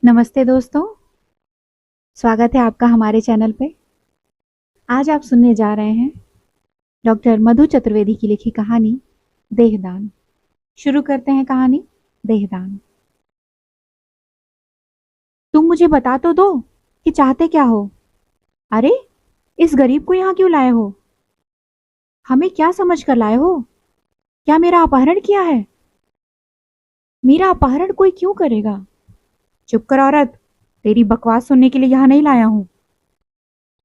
नमस्ते दोस्तों, स्वागत है आपका हमारे चैनल पे। आज आप सुनने जा रहे हैं डॉक्टर मधु चतुर्वेदी की लिखी कहानी देहदान। शुरू करते हैं कहानी देहदान। तुम मुझे बता तो दो कि चाहते क्या हो। अरे, इस गरीब को यहाँ क्यों लाए हो? हमें क्या समझ कर लाए हो? क्या मेरा अपहरण किया है? मेरा अपहरण कोई क्यों करेगा? चुप कर औरत, तेरी बकवास सुनने के लिए यहाँ नहीं लाया हूँ।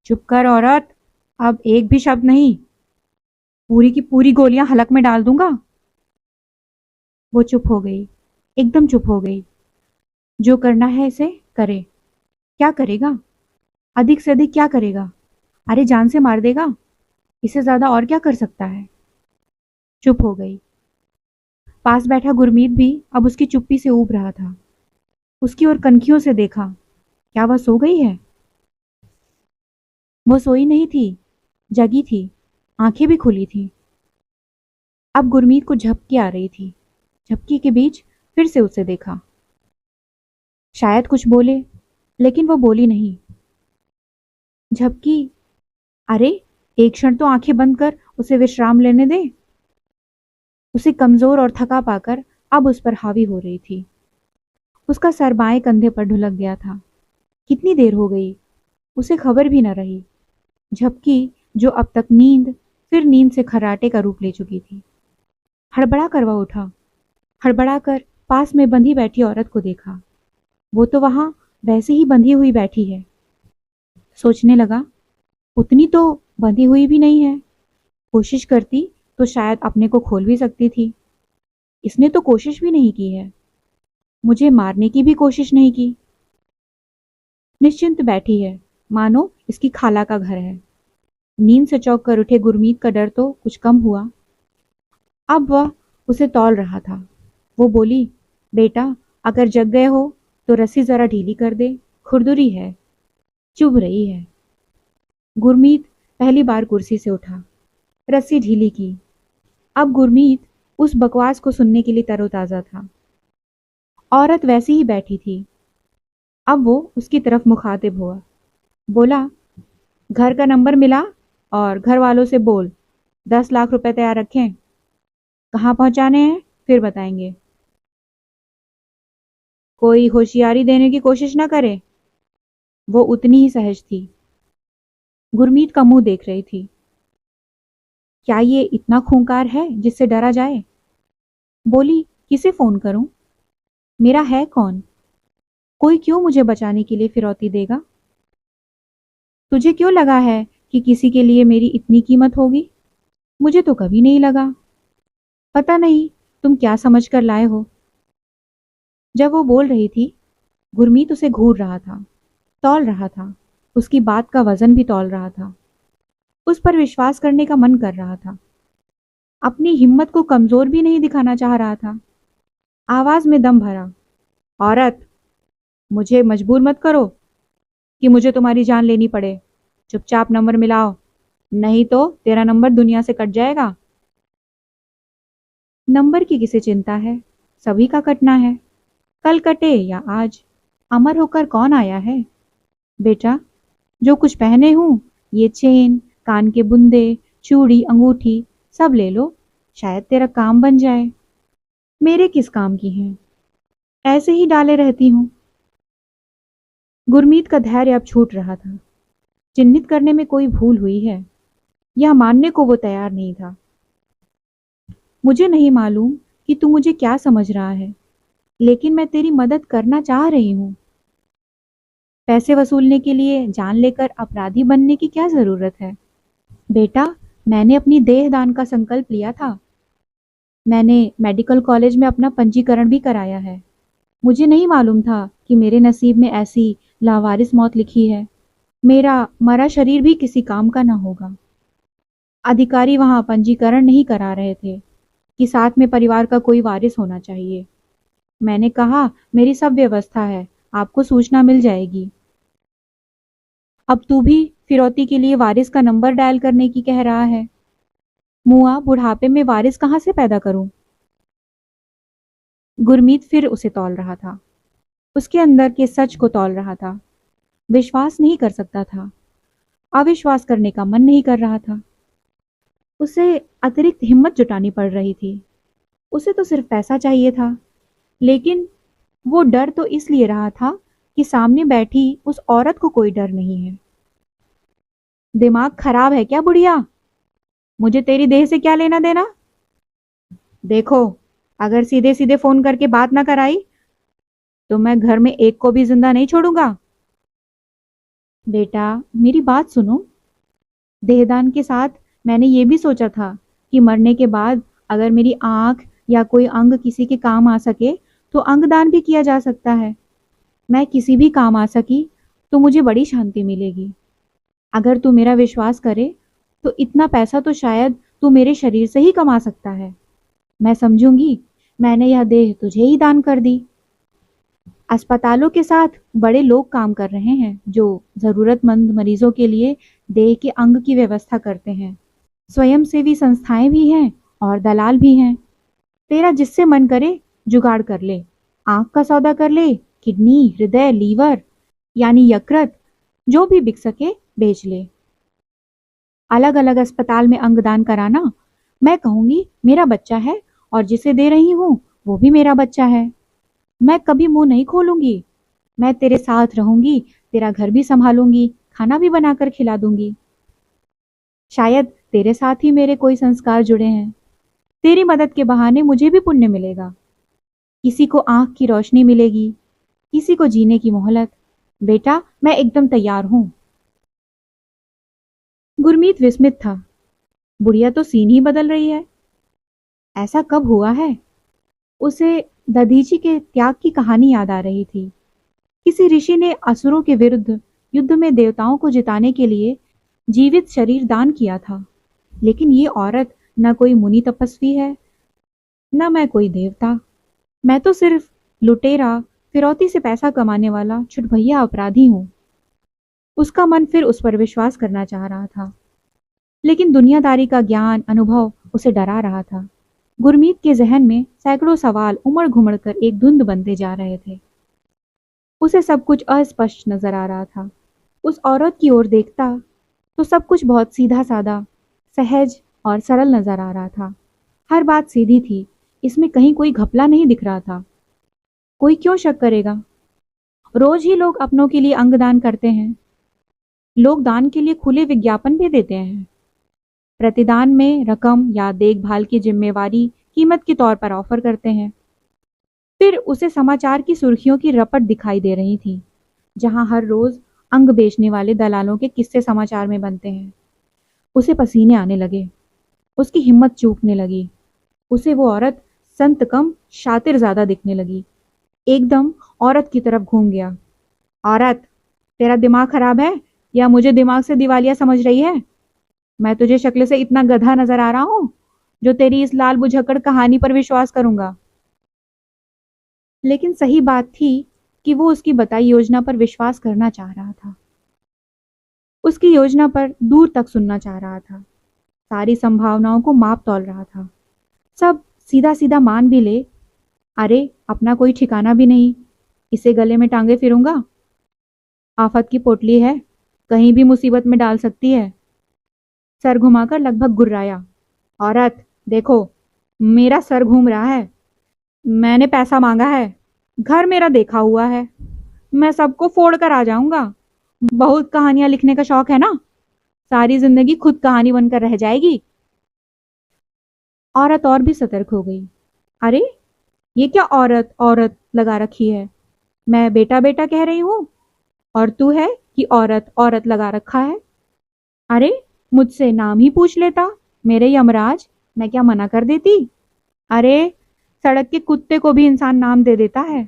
चुप कर औरत, अब एक भी शब्द नहीं, पूरी की पूरी गोलियां हलक में डाल दूंगा। वो चुप हो गई, एकदम चुप हो गई। जो करना है इसे करे। क्या करेगा? अधिक से अधिक क्या करेगा? अरे जान से मार देगा। इससे ज्यादा और क्या कर सकता है? चुप हो गई। पास बैठा गुरमीत भी अब उसकी चुप्पी से ऊब रहा था। उसकी ओर कनखियों से देखा। क्या वह सो गई है? वो सोई नहीं थी, जगी थी, आंखें भी खुली थी। अब गुरमीत को झपकी आ रही थी। झपकी के बीच फिर से उसे देखा। शायद कुछ बोले, लेकिन वो बोली नहीं। झपकी। अरे, एक क्षण तो आंखें बंद कर उसे विश्राम लेने दे। उसे कमजोर और थका पाकर अब उस पर हावी हो रही थी। उसका सर बाएं कंधे पर ढुलक गया था। कितनी देर हो गई, उसे खबर भी न रही। झपकी, जो अब तक नींद फिर नींद से खर्राटे का रूप ले चुकी थी। हड़बड़ा कर वह उठा। हड़बड़ा कर पास में बंधी बैठी औरत को देखा। वो तो वहां वैसे ही बंधी हुई बैठी है। सोचने लगा, उतनी तो बंधी हुई भी नहीं है। कोशिश करती तो शायद अपने को खोल भी सकती थी। इसने तो कोशिश भी नहीं की है। मुझे मारने की भी कोशिश नहीं की। निश्चिंत बैठी है, मानो इसकी खाला का घर है। नींद से चौंक कर उठे गुरमीत का डर तो कुछ कम हुआ। अब वह उसे तौल रहा था। वो बोली, बेटा, अगर जग गए हो तो रस्सी जरा ढीली कर दे, खुरदुरी है, चुभ रही है। गुरमीत पहली बार कुर्सी से उठा, रस्सी ढीली की। अब गुरमीत उस बकवास को सुनने के लिए तरोताजा था। औरत वैसी ही बैठी थी। अब वो उसकी तरफ मुखातिब हुआ। बोला, घर का नंबर मिला और घर वालों से बोल 10 लाख रुपए तैयार रखें। कहाँ पहुंचाने हैं फिर बताएंगे। कोई होशियारी देने की कोशिश ना करे। वो उतनी ही सहज थी। गुरमीत का मुंह देख रही थी। क्या ये इतना खूंखार है जिससे डरा जाए? बोली, किसे फोन करूं? मेरा है कौन? कोई क्यों मुझे बचाने के लिए फिरौती देगा? तुझे क्यों लगा है कि किसी के लिए मेरी इतनी कीमत होगी? मुझे तो कभी नहीं लगा। पता नहीं तुम क्या समझ कर लाए हो। जब वो बोल रही थी, गुरमीत उसे घूर रहा था, तौल रहा था, उसकी बात का वजन भी तौल रहा था। उस पर विश्वास करने का मन कर रहा था। अपनी हिम्मत को कमजोर भी नहीं दिखाना चाह रहा था। आवाज में दम भरा, औरत, मुझे मजबूर मत करो कि मुझे तुम्हारी जान लेनी पड़े। चुपचाप नंबर मिलाओ, नहीं तो तेरा नंबर दुनिया से कट जाएगा। नंबर की किसे चिंता है? सभी का कटना है, कल कटे या आज। अमर होकर कौन आया है? बेटा, जो कुछ पहने हूं, ये चेन, कान के बुंदे, चूड़ी, अंगूठी, सब ले लो, शायद तेरा काम बन जाए। मेरे किस काम की हैं? ऐसे ही डाले रहती हूं। गुरमीत का धैर्य अब छूट रहा था। चिन्हित करने में कोई भूल हुई है, यह मानने को वो तैयार नहीं था। मुझे नहीं मालूम कि तू मुझे क्या समझ रहा है, लेकिन मैं तेरी मदद करना चाह रही हूं। पैसे वसूलने के लिए जान लेकर अपराधी बनने की क्या जरूरत है? बेटा, मैंने अपनी देह दान का संकल्प लिया था। मैंने मेडिकल कॉलेज में अपना पंजीकरण भी कराया है। मुझे नहीं मालूम था कि मेरे नसीब में ऐसी लावारिस मौत लिखी है। मेरा मरा शरीर भी किसी काम का ना होगा। अधिकारी वहां पंजीकरण नहीं करा रहे थे कि साथ में परिवार का कोई वारिस होना चाहिए। मैंने कहा, मेरी सब व्यवस्था है, आपको सूचना मिल जाएगी। अब तू भी फिरौती के लिए वारिस का नंबर डायल करने की कह रहा है। मुआ, बुढ़ापे में वारिस कहां से पैदा करूं? गुरमीत फिर उसे तौल रहा था। उसके अंदर के सच को तौल रहा था। विश्वास नहीं कर सकता था, अविश्वास करने का मन नहीं कर रहा था। उसे अतिरिक्त हिम्मत जुटानी पड़ रही थी। उसे तो सिर्फ पैसा चाहिए था, लेकिन वो डर तो इसलिए रहा था कि सामने बैठी उस औरत को कोई डर नहीं है। दिमाग खराब है क्या बुढ़िया? मुझे तेरी देह से क्या लेना देना? देखो, अगर सीधे सीधे फोन करके बात ना कराई तो मैं घर में एक को भी जिंदा नहीं छोड़ूंगा। बेटा, मेरी बात सुनो। देहदान के साथ मैंने ये भी सोचा था कि मरने के बाद अगर मेरी आंख या कोई अंग किसी के काम आ सके तो अंगदान भी किया जा सकता है। मैं किसी भी काम आ सकी तो मुझे बड़ी शांति मिलेगी। अगर तू मेरा विश्वास करे तो इतना पैसा तो शायद तू मेरे शरीर से ही कमा सकता है। मैं समझूंगी मैंने यह देह तुझे ही दान कर दी। अस्पतालों के साथ बड़े लोग काम कर रहे हैं जो जरूरतमंद मरीजों के लिए देह के अंग की व्यवस्था करते हैं। स्वयंसेवी संस्थाएं भी हैं और दलाल भी हैं। तेरा जिससे मन करे जुगाड़ कर ले। आंख का सौदा कर ले, किडनी, हृदय, लीवर यानी यकृत, जो भी बिक सके बेच ले। अलग अलग अस्पताल में अंगदान कराना। मैं कहूंगी मेरा बच्चा है और जिसे दे रही हूं वो भी मेरा बच्चा है। मैं कभी मुंह नहीं खोलूंगी। मैं तेरे साथ रहूंगी, तेरा घर भी संभालूंगी, खाना भी बनाकर खिला दूंगी। शायद तेरे साथ ही मेरे कोई संस्कार जुड़े हैं। तेरी मदद के बहाने मुझे भी पुण्य मिलेगा। किसी को आंख की रोशनी मिलेगी, किसी को जीने की मोहलत। बेटा, मैं एकदम तैयार हूं। गुरमीत विस्मित था। बुढ़िया तो सीन ही बदल रही है। ऐसा कब हुआ है? उसे दधीची के त्याग की कहानी याद आ रही थी। किसी ऋषि ने असुरों के विरुद्ध युद्ध में देवताओं को जिताने के लिए जीवित शरीर दान किया था। लेकिन ये औरत न कोई मुनि तपस्वी है, न मैं कोई देवता। मैं तो सिर्फ लुटेरा, फिरौती से पैसा कमाने वाला छुटभैया अपराधी हूं। उसका मन फिर उस पर विश्वास करना चाह रहा था, लेकिन दुनियादारी का ज्ञान अनुभव उसे डरा रहा था। गुरमीत के जहन में सैकड़ों सवाल उमड़ घुमड़ कर एक धुंध बनते जा रहे थे। उसे सब कुछ अस्पष्ट नजर आ रहा था। उस औरत की ओर देखता तो सब कुछ बहुत सीधा साधा, सहज और सरल नजर आ रहा था। हर बात सीधी थी, इसमें कहीं कोई घपला नहीं दिख रहा था। कोई क्यों शक करेगा? रोज ही लोग अपनों के लिए अंगदान करते हैं। लोग दान के लिए खुले विज्ञापन भी देते हैं। प्रतिदान में रकम या देखभाल की जिम्मेवारी कीमत के तौर पर ऑफर करते हैं। फिर उसे समाचार की सुर्खियों की रपट दिखाई दे रही थी, जहां हर रोज अंग बेचने वाले दलालों के किस्से समाचार में बनते हैं। उसे पसीने आने लगे, उसकी हिम्मत चूकने लगी। उसे वो औरत संत कम शातिर ज्यादा दिखने लगी। एकदम औरत की तरफ घूम गया। औरत, तेरा दिमाग खराब है या मुझे दिमाग से दिवालिया समझ रही है? मैं तुझे शक्ल से इतना गधा नजर आ रहा हूं जो तेरी इस लाल बुझक्कड़ कहानी पर विश्वास करूंगा? लेकिन सही बात थी कि वो उसकी बताई योजना पर विश्वास करना चाह रहा था। उसकी योजना पर दूर तक सुनना चाह रहा था। सारी संभावनाओं को माप तौल रहा था। सब सीधा सीधा मान भी ले। अरे, अपना कोई ठिकाना भी नहीं, इसे गले में टांगे फिरूंगा। आफत की पोटली है, कहीं भी मुसीबत में डाल सकती है। सर घुमाकर लगभग गुर्राया। औरत, देखो, मेरा सर घूम रहा है। मैंने पैसा मांगा है, घर मेरा देखा हुआ है। मैं सबको फोड़ कर आ जाऊंगा। बहुत कहानियां लिखने का शौक है ना? सारी जिंदगी खुद कहानी बनकर रह जाएगी। औरत और भी सतर्क हो गई। अरे, ये क्या औरत औरत लगा रखी है? मैं बेटा बेटा कह रही हूं और तू है कि औरत औरत लगा रखा है? अरे, मुझसे नाम ही पूछ लेता, मेरे यमराज, मैं क्या मना कर देती? अरे, सड़क के कुत्ते को भी इंसान नाम दे देता है।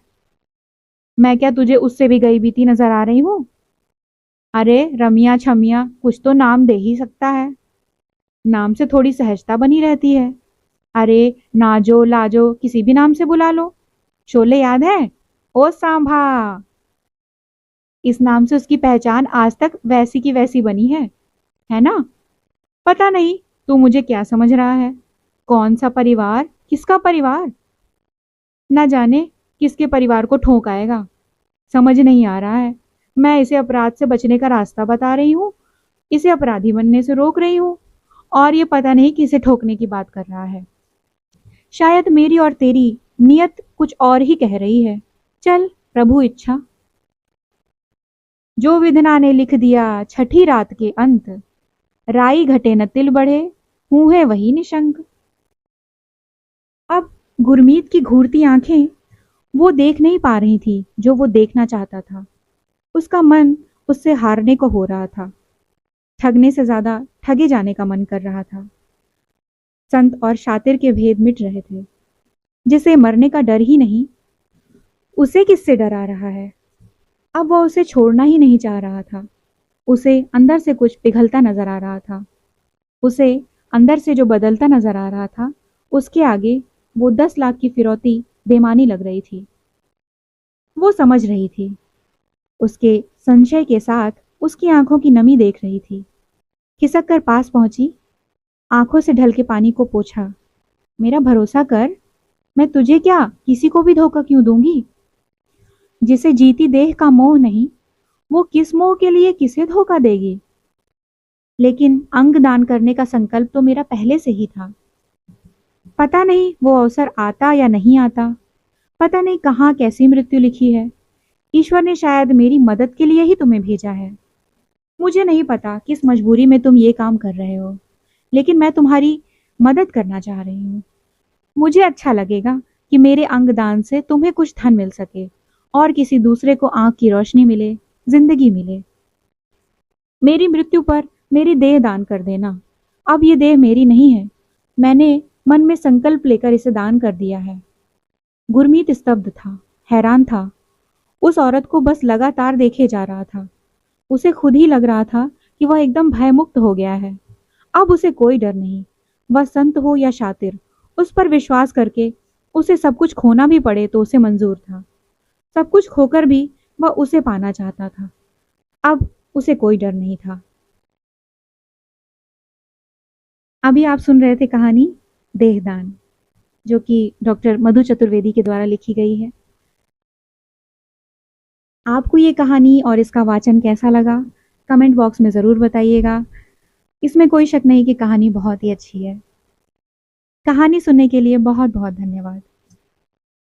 मैं क्या तुझे उससे भी गई बीती नजर आ रही हूँ? अरे रमिया छमिया, कुछ तो नाम दे ही सकता है। नाम से थोड़ी सहजता बनी रहती है। अरे, नाजो लाजो किसी भी नाम से बुला लो। शोले याद है? ओ सांभा। इस नाम से उसकी पहचान आज तक वैसी की वैसी बनी है ना? पता नहीं तू मुझे क्या समझ रहा है। कौन सा परिवार, किसका परिवार? ना जाने किसके परिवार को ठोंक आएगा। समझ नहीं आ रहा है, मैं इसे अपराध से बचने का रास्ता बता रही हूँ, इसे अपराधी बनने से रोक रही हूँ, और ये पता नहीं किसे ठोकने की बात कर रहा है। शायद मेरी और तेरी नियत कुछ और ही कह रही है। चल, प्रभु इच्छा। जो विधना ने लिख दिया छठी रात के अंत, राई घटे न तिल बढ़े, हूँ है वही निशंक। अब गुरमीत की घूरती आंखें वो देख नहीं पा रही थी जो वो देखना चाहता था। उसका मन उससे हारने को हो रहा था। ठगने से ज्यादा ठगे जाने का मन कर रहा था। संत और शातिर के भेद मिट रहे थे। जिसे मरने का डर ही नहीं, उसे किससे डरा रहा है। अब वह उसे छोड़ना ही नहीं चाह रहा था। उसे अंदर से कुछ पिघलता नजर आ रहा था। उसे अंदर से जो बदलता नजर आ रहा था, उसके आगे वो 10 लाख की फिरौती बेमानी लग रही थी। वो समझ रही थी। उसके संशय के साथ उसकी आंखों की नमी देख रही थी। खिसक कर पास पहुंची, आंखों से ढल के पानी को पोंछा। मेरा भरोसा कर, मैं तुझे क्या किसी को भी धोखा क्यों दूंगी। जिसे जीती देह का मोह नहीं, वो किस मोह के लिए किसे धोखा देगी। लेकिन अंग दान करने का संकल्प तो मेरा पहले से ही था। पता नहीं वो अवसर आता या नहीं आता, पता नहीं कहाँ कैसी मृत्यु लिखी है। ईश्वर ने शायद मेरी मदद के लिए ही तुम्हें भेजा है। मुझे नहीं पता किस मजबूरी में तुम ये काम कर रहे हो, लेकिन मैं तुम्हारी मदद करना चाह रही हूँ। मुझे अच्छा लगेगा कि मेरे अंग दान से तुम्हें कुछ धन मिल सके और किसी दूसरे को आंख की रोशनी मिले, जिंदगी मिले। मेरी मृत्यु पर मेरी देह दान कर देना। अब ये देह मेरी नहीं है, मैंने मन में संकल्प लेकर इसे दान कर दिया है। गुरमीत स्तब्ध था, हैरान था। उस औरत को बस लगातार देखे जा रहा था। उसे खुद ही लग रहा था कि वह एकदम भयमुक्त हो गया है। अब उसे कोई डर नहीं। वह संत हो या शातिर, उस पर विश्वास करके उसे सब कुछ खोना भी पड़े तो उसे मंजूर था। सब कुछ खोकर भी वह उसे पाना चाहता था। अब उसे कोई डर नहीं था। अभी आप सुन रहे थे कहानी देहदान, जो कि डॉक्टर मधु चतुर्वेदी के द्वारा लिखी गई है। आपको ये कहानी और इसका वाचन कैसा लगा, कमेंट बॉक्स में ज़रूर बताइएगा। इसमें कोई शक नहीं कि कहानी बहुत ही अच्छी है। कहानी सुनने के लिए बहुत बहुत धन्यवाद।